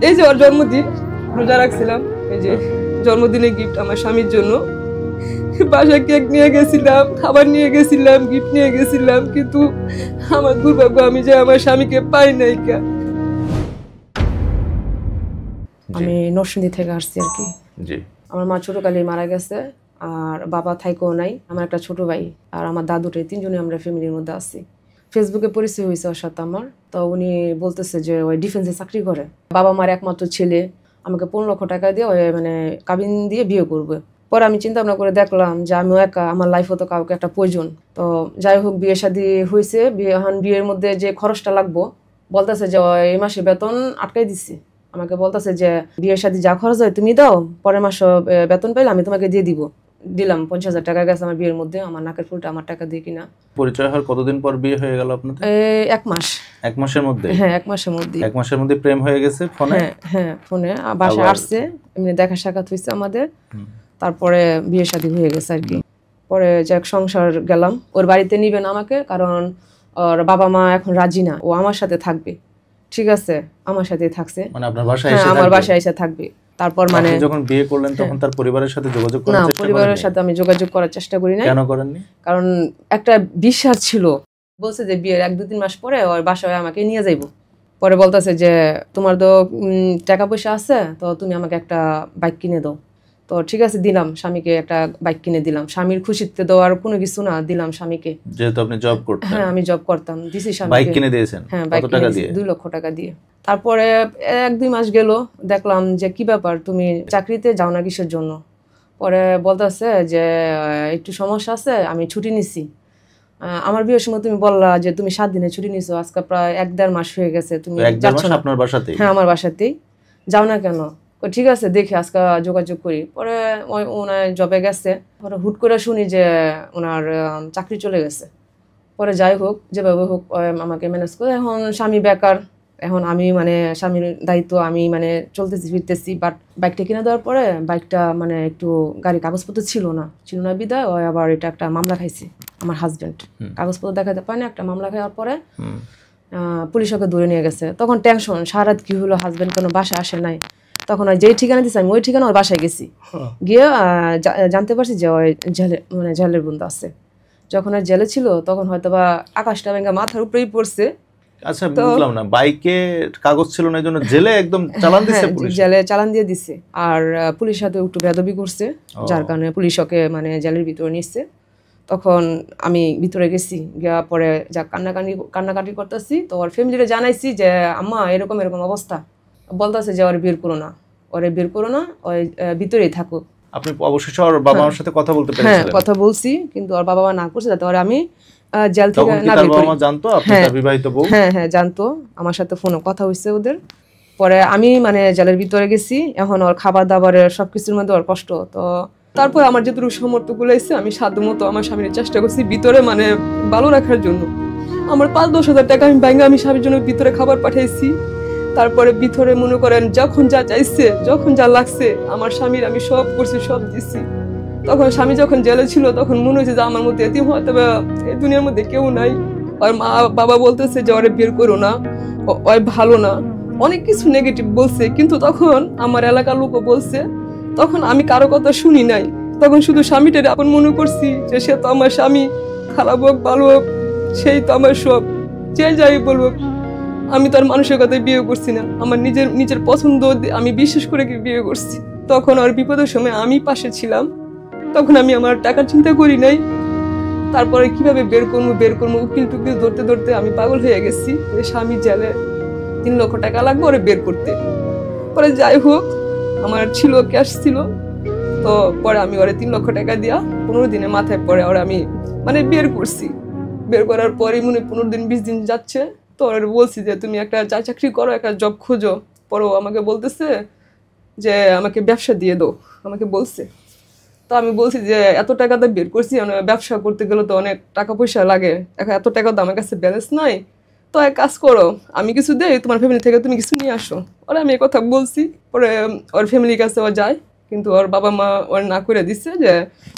এই যে ওর জন্মদিন রোজা রাখছিলাম, এই যে জন্মদিনের গিফট আমার স্বামীর জন্য। বাসায় কেক নিয়ে গেছিলাম, খাবার নিয়ে গেছিলাম, গিফট নিয়ে গেছিলাম, কিন্তু আমার দুর্ভাগ্য আমি যে আমার স্বামীকে পাই নাই। আমি নরসিংদী থেকে আসছি আর কি। আমার মা ছোটকালেই মারা গেছে, আর বাবা থাইকেও নাই। আমার একটা ছোট ভাই আর আমার দাদুটাই, তিনজনই আমরা ফ্যামিলির মধ্যে আছি। ফেসবুকে পরিচয় হয়েছে ওর সাথে আমার। তো উনি বলতেছে যে ওই ডিফেন্সে চাকরি করে, বাবা মার একমাত্র ছেলে, আমাকে 15 লক্ষ টাকা দিয়ে ওই মানে কাবিন দিয়ে বিয়ে করবে। পরে আমি চিন্তা ভাবনা করে দেখলাম যে আমিও একা, আমার লাইফও তো কাউকে একটা প্রয়োজন। তো যাই হোক, বিয়ে শাদী হয়েছে। এখন বিয়ের মধ্যে যে খরচটা লাগবো, বলতেছে যে এই মাসে বেতন আটকাই দিছি। আমাকে বলতেছে যে বিয়ের শাদী যা খরচ হয় তুমি দাও, পরের মাসে বেতন পাইলে আমি তোমাকে দিয়ে দিব। দিলাম 50,000 টাকা গেছে আমার বিয়ের মধ্যে। আমার নাকের ফুলটা আমার টাকা দিয়ে কিনা। পরিচয় হওয়ার কতদিন পর বিয়ে হয়ে গেল আপনাদের? 1 মাস। 1 মাসের মধ্যে? হ্যাঁ, 1 মাসের মধ্যে। 1 মাসের মধ্যে প্রেম হয়ে গেছে ফোনে? হ্যাঁ ফোনে। বাসায় আসছে, এমনি দেখা সাক্ষাৎ হয়েছে আমাদের। তারপরে বিয়ে শাদী হয়ে গেছে আর কি। পরে যাক সংসার গেলাম। ওর বাড়িতে নিবেন আমাকে, কারণ ওর বাবা মা এখন রাজি না, ও আমার সাথে থাকবে। ঠিক আছে, আমার সাথেই থাকছে। মানে আপনার বাসায় এসে? আমার বাসায় এসে থাকবে। তারপর মানে যখন বিয়ে করলেন তখন তার পরিবারের সাথে যোগাযোগ করার চেষ্টা করেন? না, পরিবারের সাথে আমি যোগাযোগ করার চেষ্টা করি না। কেন করেননি? কারণ একটা বিশ্বাস ছিল। বলছে যে বিয়ের 1-2-3 মাস পরে ওর বাসায় আমাকে নিয়ে যাইব। পরে বলতেছে যে তোমার তো টাকা পয়সা আছে, তো তুমি আমাকে একটা বাইক কিনে দাও। তো ঠিক আছে, দিলাম স্বামীকে একটা বাইক কিনে দিলাম। স্বামীর খুশিতে দেওয়ার কোনো কিছু না, দিলাম স্বামীকে। যেহেতু আপনি জব করতেন? হ্যাঁ, আমি জব করতাম, দিছি স্বামীকে। বাইক কিনে দিয়েছেন? হ্যাঁ, কত টাকা দিয়ে? 2 লক্ষ টাকা দিয়ে। তারপরে 1-2 মাস গেল, দেখলাম যে কি ব্যাপার, তুমি চাকরিতে যাও না কিসের জন্য? পরে বলতেছে যে একটু সমস্যা আছে, আমি ছুটি নিছি। আমার বিয়ের সময় তুমি বললা যে তুমি 7 দিনের ছুটি নিছো, আজকে প্রায় 1-1.5 মাস হয়ে গেছে, তুমি যাচ্ছ না। আপনার বাসাতেই? হ্যাঁ, আমার বাসাতেই। যাও না কেন? ঠিক আছে, দেখি আজকে যোগাযোগ করি। পরে ওনার জবে গেছে। পরে হুট করে শুনি যে ওনার চাকরি চলে গেছে। পরে যাই হোক, যেভাবে হোক আমাকে ম্যানেজ করে, এখন স্বামী বেকার, এখন আমি মানে স্বামীর দায়িত্ব আমি মানে চলতেছি ফিরতেছি। বাট বাইকটা কিনে দেওয়ার পরে বাইকটা মানে একটু গাড়ির কাগজপত্র ছিল না বিদায় ওই আবার এটা একটা মামলা খাইছে আমার হাজবেন্ড। কাগজপত্র দেখাতে পারে না, একটা মামলা খাওয়ার পরে পুলিশ ওকে ধরে নিয়ে গেছে। তখন টেনশন, সারা রাত কি হলো, হাজবেন্ড কেন বাসায় আসে নাই। তখন ওই যেই ঠিকানা দিচ্ছে আমি ওই ঠিকানা ওর বাসায় গেছি। গিয়ে জানতে পারছি যে ওই জেলে মানে জেলের বন্ধু আছে। যখন আর জেলে ছিল তখন হয়তো বা আকাশটা ভেঙে মাথার উপরেই পড়ছে। আচ্ছা, বুঝলাম না, বাইকে কাগজ ছিল না জন্য জেলে একদম চালান দিয়েছে পুলিশ? জেলে চালান দিয়ে দিছে। আর পুলিশ সাথে একটু বেয়াদবি করছে, যার কারণে পুলিশ ওকে মানে জেলের ভিতরে নিচ্ছে। তখন আমি ভিতরে গেছি, গিয়া পরে যা কান্নাকাটি করতেছি। তো ওর ফ্যামিলিরে জানাইছি যে আম্মা এরকম এরকম অবস্থা। বলতেছে যে ওরে বের করো না, ওই ভিতরেই থাকুক। আপনি অবশ্যই ওর বাবা মার সাথে কথা বলতে পেরেছিলেন? হ্যাঁ, কথা বলছি, কিন্তু ওর বাবা মা না করছে, যাতে ওরে আমি জেল থেকে না বের করি। বাবা মা জানতো আপনি তার বিবাহিত বউ? হ্যাঁ জানতো, আমার সাথে ফোনে কথা হইছে ওদের। পরে আমি মানে জেলের ভিতরে গেছি, এখন ওর খাবার দাবারের সবকিছুর মধ্যে ওর কষ্ট। তো তারপর আমার যেটুকু সামর্থ্য গুলাইছে আমি সাধ্যমতো আমার স্বামীর চেষ্টা করছি ভিতরে মানে ভালো রাখার জন্য। আমার 5-10 হাজার টাকা আমি ব্যাংকে আমি স্বামীর জন্য ভিতরে খাবার পাঠাইছি। তারপরে ভিতরে মনে করেন যখন যা চাইছে, যখন যা লাগছে আমার স্বামীর আমি সব করছি, সব দিছি। তখন স্বামী যখন জেলে ছিল তখন মনে হয়েছে যে আমার মধ্যে এতিম হয়তো এই দুনিয়ার মধ্যে কেউ নাই। আর মা বাবা বলতেছে যে ওরে বের করো না, ওই ভালো না, অনেক কিছু নেগেটিভ বলছে। কিন্তু তখন আমার এলাকার লোকও বলছে, তখন আমি কারো কথা শুনি নাই। তখন শুধু স্বামীটারে আপন মনে করছি যে সে তো আমার স্বামী, খারাপ হোক ভালো হোক সেই তো আমার সব, যে যাই বলবো। আমি তো আর মানুষের কথায় বিয়ে করছি না, আমার নিজের পছন্দ আমি বিশ্বাস করে বিয়ে করছি। তখন আর বিপদের সময় আমি পাশে ছিলাম, তখন আমি আমার টাকার চিন্তা করি নাই। তারপরে কিভাবে বের করবো উকিল টুকিল ধরতে ধরতে আমি পাগল হয়ে গেছি। স্বামী জেলে, 3 লক্ষ টাকা লাগবে ওরে বের করতে। পরে যাই হোক, আমার ছিল ক্যাশ ছিল, তো পরে আমি ওরে 3 লক্ষ টাকা দিয়া 15 দিনের মাথায় পরে ওরা আমি মানে বের করছি। বের করার পরে মনে 15 দিন 20 দিন যাচ্ছে। তো ওরা বলছি যে তুমি একটা চাকরি করো, একটা জব খোঁজো। পরে আমাকে বলতেছে যে আমাকে ব্যবসা দিয়ে দাও, আমাকে বলছে। তো আমি বলছি যে এত টাকা তো বের করছি, ব্যবসা করতে গেলে তো অনেক টাকা পয়সা লাগে, এখন এত টাকা তো আমার কাছে ব্যালেন্স নাই। তো এক কাজ করো, আমি কিছু দেই, তোমার ফ্যামিলি থেকে তুমি কিছু নিয়ে আসো। ওরা আমি এই কথা বলছি। পরে ওর ফ্যামিলির কাছে ও যায়, কিন্তু ওর বাবা মা ওর না করে দিচ্ছে যে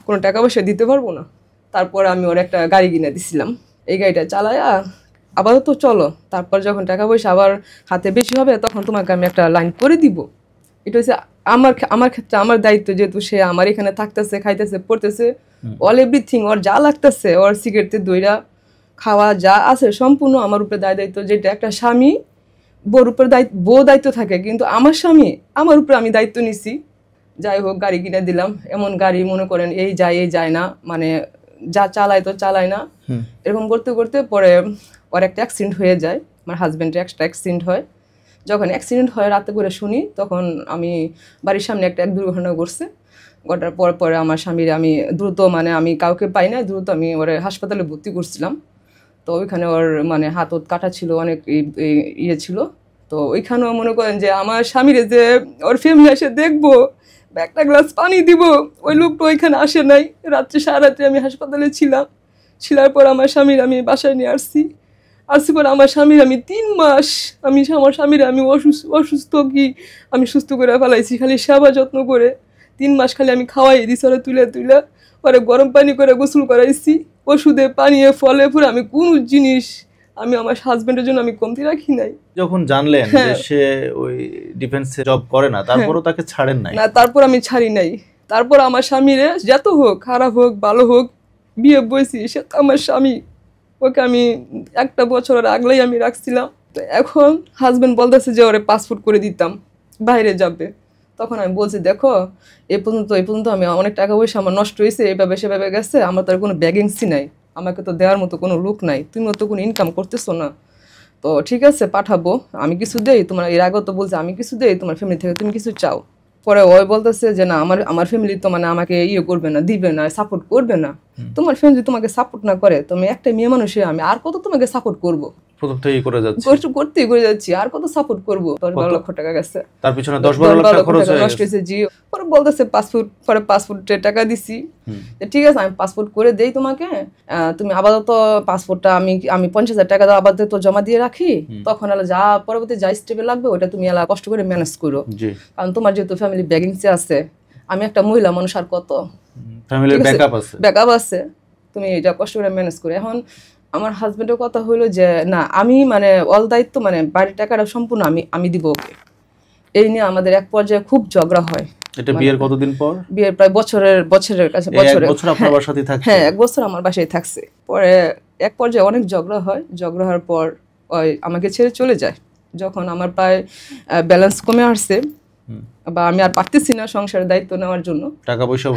কোনো টাকা পয়সা দিতে পারবো না। তারপরে আমি ওর একটা গাড়ি কিনে দিছিলাম। এই গাড়িটা চালায়া আপাতত চলো, তারপর যখন টাকা পয়সা আবার হাতে বেশি হবে তখন তোমাকে আমি একটা লাইন করে দিব। এটা হচ্ছে আমার ক্ষেত্রে আমার দায়িত্ব, যেহেতু সে আমার এখানে থাকতেছে, খাইতেছে, পড়তেছে, অল এভরিথিং, ওর যা লাগতেছে, ওর সিগারেটে দইরা খাওয়া যা আছে সম্পূর্ণ আমার উপরে দায়িত্ব। যেটা একটা স্বামী বউর উপরে বউ দায়িত্ব থাকে, কিন্তু আমার স্বামী আমার উপরে আমি দায়িত্ব নিছি। যাই হোক, গাড়ি কিনে দিলাম, এমন গাড়ি মনে করেন এই যায় না, মানে যা চালায় তো চালায় না, এরকম করতে করতে পরে ওর একটা অ্যাক্সিডেন্ট হয়ে যায়, আমার হাজব্যান্ডের একটা অ্যাক্সিডেন্ট হয়। যখন অ্যাক্সিডেন্ট হয় রাতে করে শুনি, তখন আমি বাড়ির সামনে এক দুর্ঘটনা ঘটছে, ঘটার পরে আমার স্বামীর আমি দ্রুত, মানে আমি কাউকে পাই না, দ্রুত আমি ওরে হাসপাতালে ভর্তি করছিলাম। তো ওইখানে ওর মানে হাত কাটা ছিল, অনেক ইয়ে ছিল। তো ওইখানেও মনে করেন যে আমার স্বামীর যে ওর ফ্যামিলি এসে দেখবো, একটা গ্লাস পানি দিব, ওই লোকটা ওইখানে আসে নাই। রাত্রে সারারাত্রে আমি হাসপাতালে ছিলার পর আমার স্বামীর আমি বাসায় নিয়ে আসছি পর আমার স্বামীর আমি 3 মাস আমার স্বামীর আমি অসুস্থ কি আমি সুস্থ করে ফেলাইছি, খালি সেবা যত্ন করে 3 মাস খালি আমি খাওয়াই দিছি ওরা, তুলে পরে গরম পানি করে গোসল করাইছি, ওষুধে পানিয়ে ফলে পুরো আমি কোন জিনিস আমি আমার হাজবেন্ডের জন্য আমি কমতি রাখি নাই। যখন জানলেন যে সে ওই ডিফেন্সে জব করে না, তারপরও তাকে ছাড়েন নাই? না, তারপর আমি ছাড়ি নাই। তারপর আমার স্বামীরে যত হোক, খারাপ হোক ভালো হোক, বিয়ে বইছি, সে তো আমার স্বামী, ওকে আমি 1 বছরের আগলেই আমি রাখছিলাম। তো এখন হাজবেন্ড বলতেছে যে ওরে পাসপোর্ট করে দিতাম, বাইরে যাবে। তখন আমি বলছি, দেখো এই পর্যন্ত আমি অনেক টাকা পয়সা আমার নষ্ট হয়েছে, এইভাবে সেভাবে গেছে, আমার তো আর কোনো ভ্যাকেন্সি নাই, আমাকে তো দেওয়ার মতো কোনো লোক নাই, তুমিও তো কোনো ইনকাম করতেছো না। তো ঠিক আছে পাঠাবো, আমি কিছু দেই তোমার, এর আগে তো বলছে আমি কিছু দেই তোমার ফ্যামিলি থেকে, তুমি কিছু চাও। পরে ওই বলতেছে যে না, আমার ফ্যামিলি তো মানে আমাকে করবে না, দিবে না, সাপোর্ট করবে না। তোমার ফ্যামিলি তোমাকে সাপোর্ট না করে, তুমি একটা মেয়ে মানুষে আমি আর কত তোমাকে সাপোর্ট করবো, করতেই করে যাচ্ছি, আর কত সাপোর্ট করবো। 10-12 লক্ষ টাকা গেছে, তার পিছনে 10-12 লাখ টাকা খরচ নষ্ট হয়েছে। জি, পরে বলতেছে পাসপোর্টের টাকা দিছি, ঠিক আছে আমি পাসপোর্ট করে দেই তোমাকে, তুমি আপাতত পাসপোর্টটা আমি 50,000 টাকা দাও, আপাতত জমা দিয়ে রাখি, তখন যা পরবর্তী যা স্টেপে লাগবে ওটা তুমি কষ্ট করে ম্যানেজ করো, কারণ তোমার যেহেতু ফ্যামিলি ভ্যাকেন্সি আছে, আমি একটা মহিলা মানুষ, আর কত ফ্যামিলির ব্যাকআপ আছে, তুমি এটা কষ্ট করে ম্যানেজ করো। এখন আমার হাজবেন্ডের কথা হলো যে না, আমি মানে অল দায়িত্ব, মানে বাড়ির টাকাটা সম্পূর্ণ আমি দিব ওকে। এই নিয়ে আমাদের এক পর্যায়ে খুব ঝগড়া হয়। এটা বিয়ের কতদিন পর? বিয়ের প্রায় বছরের কাছে, বছর আপনার বাসাতেই থাকছে? হ্যাঁ, 1 বছর আমার বাসায় থাকছে। পরে এক পর্যায়ে অনেক ঝগড়া হয়, ঝগড়া হওয়ার পর ওই আমাকে ছেড়ে চলে যায়। যখন আমার প্রায় ব্যালেন্স কমে আসছে, বা আমি আর পারতেছি না সংসারের দায়িত্ব নেওয়ার জন্য, টাকা পয়সা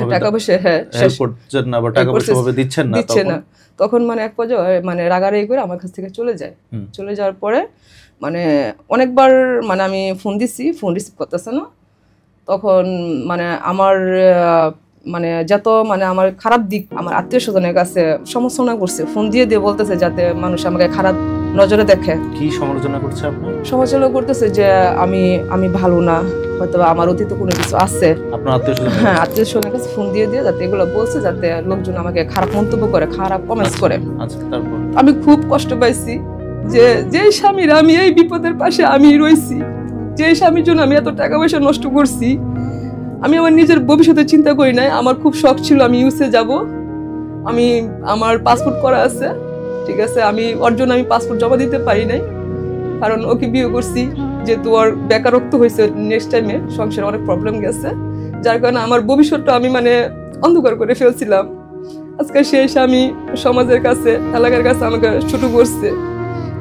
দিচ্ছে না, তখন মানে এক পর্যায়ে মানে রাগারাগি করে আমার কাছ থেকে চলে যাওয়ার পরে মানে অনেকবার মানে আমি ফোন রিসিভ করতেছে না। তখন মানে আমার মানে যত মানে আমার খারাপ দিক আমার আত্মীয় স্বজনের কাছে সমালোচনা করছে, ফোন দিয়ে বলতেছে যাতে মানুষ আমাকে খারাপ নজরে দেখে। কি সমালোচনা করছে আপনার? সমালোচনা করতেছে যে আমি ভালো না, হয়তো আমার অতীতে কোনো কিছু আছে। আপনার আত্মীয়স্বজন? হ্যাঁ, আত্মীয়স্বজনের কাছে ফোন দিয়ে যাতে এগুলো বলছে, যাতে লোকজন আমাকে খারাপ মন্তব্য করে, খারাপ কমেন্টস করে। তারপর আমি খুব কষ্ট পাইছি যে স্বামীর আমি এই বিপদের পাশে আমি রইছি, যে স্বামীর জন্য আমি এত টাকা পয়সা নষ্ট করছি, আমি আমার নিজের ভবিষ্যতের চিন্তা করি নাই। আমার খুব শখ ছিল আমি ইউএসএ যাব, আমার পাসপোর্ট করা আছে, ঠিক আছে, ওর জন্য আমি পাসপোর্ট জমা দিতে পারি নাই, কারণ ওকে বিয়ে করছি, যেহেতু ওর বেকারত্ব হয়েছে, নেক্সট টাইমে সংসারে অনেক প্রবলেম গেছে, যার কারণে আমার ভবিষ্যৎটা আমি মানে অন্ধকার করে ফেলছিলাম। আজকে সেই স্বামী সমাজের কাছে, এলাকার কাছে আমাকে ছোট করছে,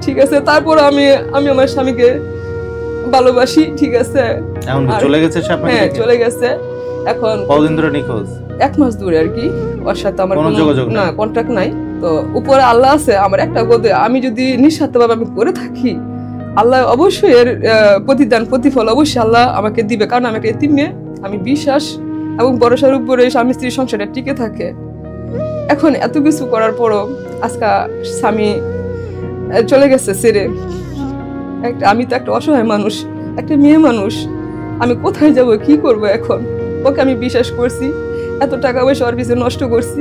ঠিক আছে। তারপর আমি আমার স্বামীকে ভালোবাসি, ঠিক আছে। চলে গেছে? হ্যাঁ, চলে গেছে। এখন কতদিন ধরে নিখোঁজ? 1 মাস ধরে আর কি, ওর সাথে আমার কোনো যোগাযোগ না, কন্ট্যাক্ট নাই। তো উপরে আল্লাহ আছে, আমার একটা কথা, আমি যদি নিঃস্বার্থভাবে আমি করে থাকি, আল্লাহ অবশ্যই এর প্রতিফল অবশ্যই আল্লাহ আমাকে দিবে, কারণ আমি একটা এতিম মেয়ে, আমি বিশ্বাস এবং ভরসার উপরে স্বামী স্ত্রীর সংসারটা টিকে থাকে। এখন এত কিছু করার পরও আজকে স্বামী চলে গেছে ছেড়ে, আমি তো একটা অসহায় মানুষ, একটা মেয়ে মানুষ, আমি কোথায় যাব, কি করব? এখন ওকে আমি বিশ্বাস করছি, এত টাকা পয়সা ওর পিছনে নষ্ট করছি,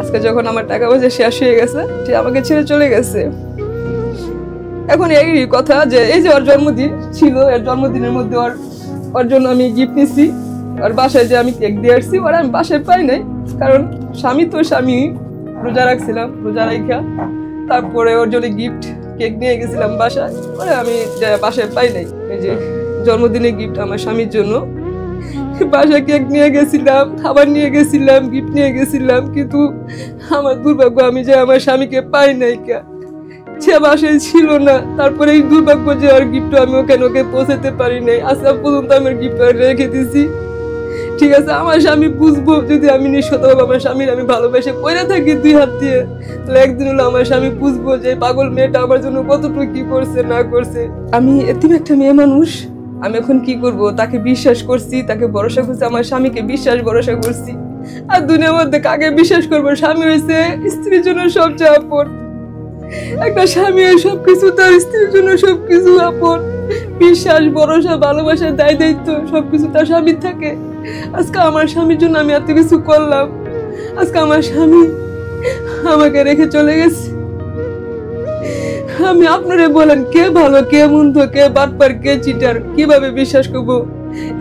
আজকে যখন আমার টাকা পয়সা শেষ হয়ে গেছে, সে আমাকে ছেড়ে চলে গেছে। এখন এই কথা যে এই যে ওর জন্মদিন ছিল, এর জন্মদিনের মধ্যে ওর জন্য আমি গিফট নিছি, ওর বাসায় যে আমি কেক দিয়ে আসছি, ওরা আমি বাসায় পাই নাই, কারণ স্বামী রোজা রাখছিলাম, রোজা রাখা, তারপরে ওর জন্য গিফট কেক নিয়ে গেছিলাম বাসায়, পরে আমি বাসায় পাই নাই। এই যে জন্মদিনের গিফট আমার স্বামীর জন্য, বাসায় কেক নিয়ে গেছিলাম, খাবার নিয়ে গেছিলাম, গিফট নিয়ে গেছিলাম, কিন্তু আমার দুর্ভাগ্য আমি যে আমার স্বামীকে পাই নাই, সে বাসায় ছিল না। তারপরে এই দুর্ভাগ্য যে আর গিফট আমি ওকে পৌঁছাতে পারি নাই। আজ পর্যন্ত আমার গিফট রেখে দিছি। ঠিক আছে, আমার স্বামী বুঝবো যদি আমি নিঃস্বতভাবে আমার স্বামীর আমি ভালোবেসে কইরা থাকি 2 হাত দিয়ে, তাহলে একদিন হলো আমার স্বামী বুঝবো যে পাগল মেয়েটা আমার জন্য কতটুকু কি করছে না করছে। আমি এতিম একটা মেয়ে মানুষ, আমি এখন কি করব? তাকে বিশ্বাস করছি, তাকে ভরসা করছি, আমার স্বামীকে বিশ্বাস ভরসা করছি। আর দুনিয়ার মধ্যে কাকে বিশ্বাস করবো? স্বামী হয়েছে স্ত্রীর জন্য সবচেয়ে আপন। একটা স্বামী সবকিছু, তার স্ত্রীর জন্য সবকিছু আপন। বিশ্বাস, ভরসা, ভালোবাসা, দায় দায়িত্ব সবকিছু তার স্বামীর থাকে। আজকে আমার স্বামীর জন্য আমি এত কিছু করলাম, আজকে আমার স্বামী আমাকে রেখে চলে গেছে। আমি আপনারা বলেন কে ভালো, কে মন্দ, কে বাটপার, কে চিটার, কিভাবে বিশ্বাস করবো?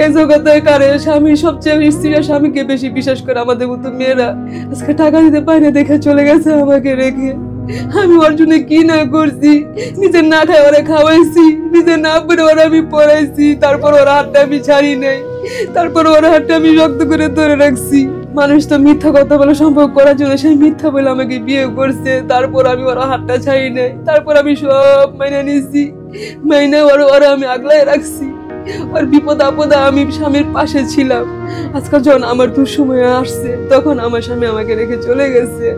এই জগতে কারে স্বামী সবচেয়ে, স্ত্রীরা স্বামীকে বেশি বিশ্বাস করে। আমাদের মতো মেয়েরা আজকে টাকা দিতে পারে না দেখে চলে গেছে আমাকে রেখে। আমি ওর জন্য কি না করছি, নিজে না খাই ওরা খাওয়াইছি, নিজে না পড়ে ওরা আমি পড়াইছি, তারপর ওর হাতটা আমি ছাড়ি নাই, তারপর ওর হাতটা আমি শক্ত করে ধরে রাখছি। মানুষ তো মিথ্যা কথা বলে সম্পর্ক করার জন্য, সেই মিথ্যা বলে আমাকে বিয়ে করছে, তারপর আমি ওর হাতটা ছাড়ি নাই, তারপর আমি সব মাইনে নিছি, মাইনে ওরা আমি আগলায় রাখছি। ওর বিপদ আপদে আমি স্বামীর পাশে ছিলাম। আজকাল যখন আমার দুঃসময় আসছে তখন আমার স্বামী আমাকে রেখে চলে গেছে।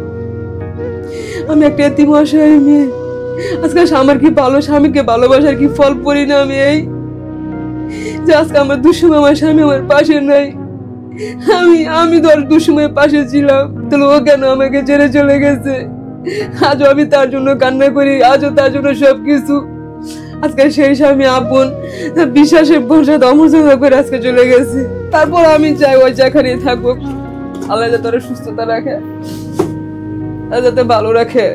আমি একটা এতিম অসহায় মেয়ে। আজকে আমার কি ভালো স্বামীকে ভালোবাসার কি ফল পরিণামে এই যে আজকে আমার দুঃসময় আমার স্বামী আমার পাশে নাই। আমি ধর দুঃসময় পাশে ছিলাম, তাহলে ও কেন আমাকে ছেড়ে চলে গেছে? আজও আমি তার জন্য কান্না করি, আজও তার জন্য সবকিছু। আজকে সেই স্বামী আপন বিশ্বাসের ভরসা অমর্যাদা করে আজকে চলে গেছে। তারপর আমি চাই ওই জায়গায় থাকবো। আল্লাহ যাতে সুস্থতা রাখে, যাতে ভালো রাখে।